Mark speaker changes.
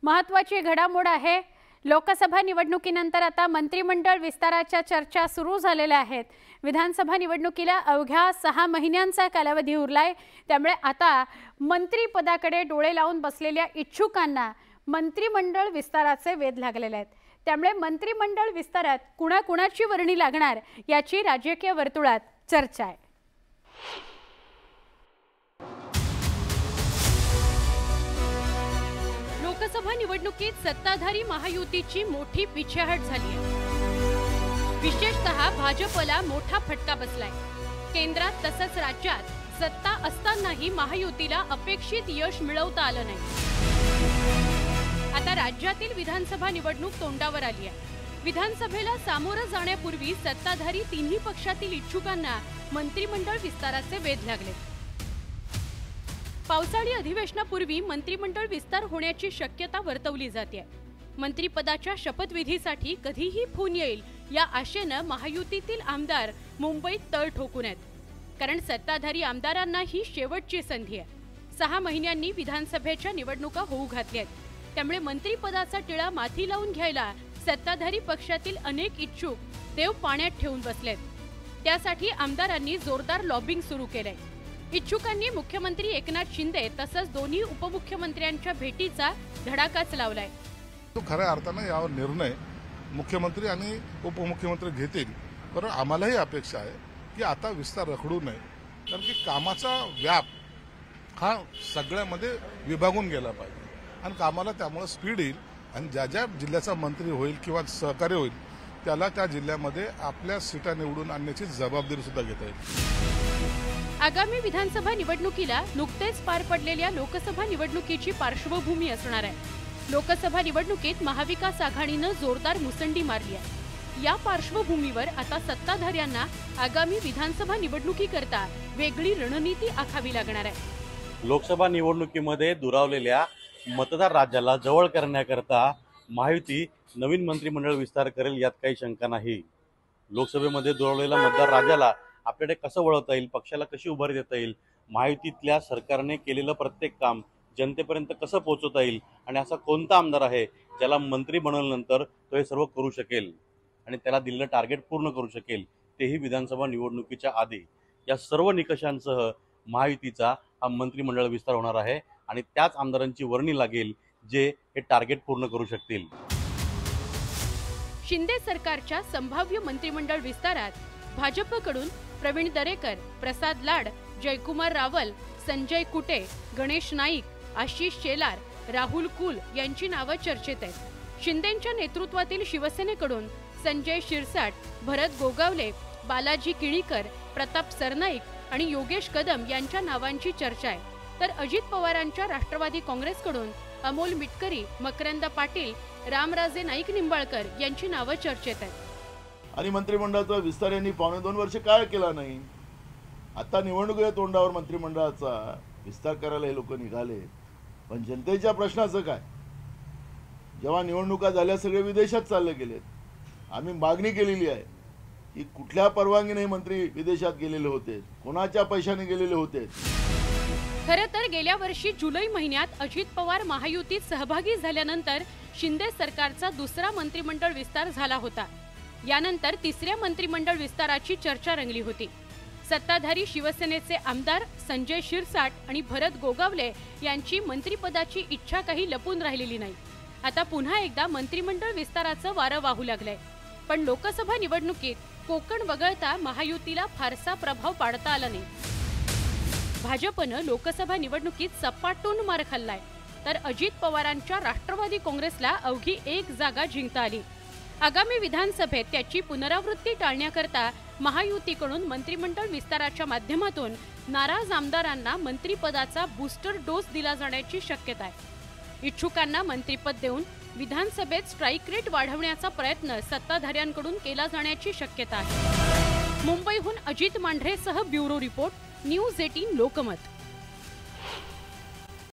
Speaker 1: महत्त्वाची घडामोड आहे। लोकसभा निवडणुकीनंतर आता मंत्रिमंडळ विस्ताराच्या चर्चा सुरू झालेल्या आहेत। विधानसभा निवडणुकीला अवघ्या 6 महिन्यांचा कालावधी उरलाय, त्यामुळे आता मंत्रिपदाकडे डोळे लावून बसलेल्या इच्छुकांना मंत्रिमंडळ विस्ताराचे वेध लागलेले आहेत। त्यामुळे मंत्रिमंडळ विस्तारात कुणाकुणाची वर्णी लागणार याची राजकीय वर्तुळात चर्चा आहे। लोकसभा निवडणुकीत सत्ताधारी महायुतीची मोठी पिछेहाट झाली आहे। विशेषतः भाजपला मोठा फटका बसलाय। केंद्रात तसंच राज्यात सत्ता असतानाही महायुतीला अपेक्षित यश मिळवता आलं नाही। आता राज्यातील विधानसभा निवडणूक तोंडावर आली आहे। विधानसभेला सामोरं जाण्यापूर्वी सत्ताधारी तिन्ही पक्षातील इच्छुकांना मंत्रिमंडळ विस्ताराचे वेध लागले। पावसाळी अधिवेशनापूर्वी मंत्रिमंडळ विस्तार होण्याची शक्यता वर्तवली जाते। मंत्रिपदाच्या शपथविधीसाठी कधीही फोन येईल या आशेने महायुतीतील आमदार मुंबईत तळ ठोकून आहेत, कारण सत्ताधारी आमदारांना ही शेवटची संधी आहे। 6 महिन्यांनी विधानसभेच्या निवडणुका होऊ घातल्या आहेत, त्यामुळे मंत्रिपदाचा टिळा माथी लावून घ्यायला सत्ताधारी पक्षातील अनेक इच्छुक देव पाण्यात ठेवून बसलेत। त्यासाठी आमदारांनी जोरदार लॉबिंग सुरू केलंय। इच्छुकांनी मुख्यमंत्री एकनाथ शिंदे तसंच दोन्ही उपमुख्यमंत्र्यांच्या भेटीचा धडाकाच लावलाय।
Speaker 2: तो खऱ्या अर्थाने यावर निर्णय मुख्यमंत्री आणि उपमुख्यमंत्री घेतील, पण आम्हालाही अपेक्षा आहे की आता विस्तार रखडू नये, कारण की कामाचा व्याप हा सगळ्यामध्ये विभागून गेला पाहिजे आणि कामाला त्यामुळे स्पीड येईल आणि ज्या ज्या जिल्ह्याचा मंत्री होईल किंवा सहकार्य होईल त्याला त्या जिल्ह्यामध्ये आपल्या सीटा निवडून आणण्याची जबाबदारी सुद्धा घेता येईल।
Speaker 1: आगामी विधानसभा निवडणुकीला नुकतेच पार पडलेल्या लोकसभा निवडणुकीची पार्श्वभूमी असणार आहे। लोकसभा निवडणुकीत महाविकास आघाडीने जोरदार मुसंडी मारली आहे। या पार्श्वभूमीवर आता सत्ताधाऱ्यांना आगामी विधानसभा निवडणुकीकरता वेगळी रणनीती आखावी लागणार आहे।
Speaker 3: लोकसभा निवडणुकीमध्ये दुरावलेल्या मतदार राज्याला जवळ करण्याकरता महायुती नवीन मंत्रिमंडळ विस्तार करेल यात काही शंका नाही। लोकसभेमध्ये दुरावलेल्या मतदार राज्याला आपल्याकडे कसं वळवता येईल, पक्षाला कशी उभारी देता येईल, महायुतीतल्या सरकारने केलेलं प्रत्येक काम जनतेपर्यंत कसं पोहोचवता येईल आणि असा कोणता आमदार आहे ज्याला मंत्री बनवल्यानंतर तो हे सर्व करू शकेल आणि त्याला दिलेलं टार्गेट पूर्ण करू शकेल, तेही विधानसभा निवडणुकीच्या आधी। या सर्व निकषांसह महायुतीचा हा मंत्रिमंडळ विस्तार होणार आहे आणि त्याच आमदारांची वर्णी लागेल जे हे टार्गेट पूर्ण करू शकतील।
Speaker 1: शिंदे सरकारच्या संभाव्य मंत्रिमंडळ विस्तारात भाजपकडून प्रवीण दरेकर, प्रसाद लाड, जयकुमार रावल, संजय कुटे, गणेश नाईक, आशिष शेलार, राहुल कुल यांची नावे चर्चेत आहेत। शिंदेंच्या नेतृत्वातील शिवसेनेकडून संजय शिरसाट, भरत गोगावले, बालाजी किणीकर, प्रताप सरनाईक आणि योगेश कदम यांच्या नावांची चर्चा आहे, तर अजित पवारांच्या राष्ट्रवादी काँग्रेसकडून अमोल मिटकरी, मकरंद पाटील, रामराजे नाईक निंबाळकर यांची नावे चर्चेत आहेत।
Speaker 4: आणि मंत्रिमंडळाचा विस्तार यांनी 2.5 वर्ष काय केला नाही। आता निवडणुकीच्या तोंडावर मंत्रिमंडळाचा विस्तार करायला हे लोक निघाले, पण जनतेच्या प्रश्नाचं काय? जेव्हा निवडणुका झाल्या सगळे विदेशात चालले गेलेत। आम्ही मागणी केलेली आहे की कुठल्या परवानगीने मंत्री विदेशात गेलेले होते, कोणाच्या पैशाने गेलेले होते।
Speaker 1: खरं तर गेल्या वर्षी जुलै महिन्यात अजित पवार महायुतीत सहभागी झाल्यानंतर शिंदे सरकारचा दुसरा मंत्रिमंडळ विस्तार झाला होता। यानंतर तिसऱ्या मंत्रिमंडळ विस्ताराची चर्चा रंगली होती। सत्ताधारी शिवसेनेचे आमदार संजय शिरसाट आणि भरत गोगावले यांची मंत्रिपदाची इच्छा काही लपून राहिलेली नाही। आता पुन्हा एकदा मंत्रिमंडळ विस्ताराचं वारं वाहू लागलंय, पण लोकसभा निवडणुकीत कोकण वगळता महायुतीला फारसा प्रभाव पाडता आला नाही। भाजपनं लोकसभा निवडणुकीत सपाटून मार खाल्लाय, तर अजित पवारांच्या राष्ट्रवादी काँग्रेसला अवघी 1 जागा जिंकता आली। आगामी विधानसभेत त्याची पुनरावृत्ती टाळण्याकरता महायुतीकडून मंत्रिमंडळ विस्ताराच्या माध्यमातून नाराज आमदारांना मंत्रिपदाचा बूस्टर डोस दिला जाण्याची शक्यता आहे। इच्छुकांना मंत्रिपद देऊन विधानसभेत स्ट्राईक रेट वाढवण्याचा प्रयत्न सत्ताधाऱ्यांकडून केला जाण्याची शक्यता आहे। मुंबईहून अजित मांढरेसह ब्युरो रिपोर्ट, न्यूज 18 लोकमत।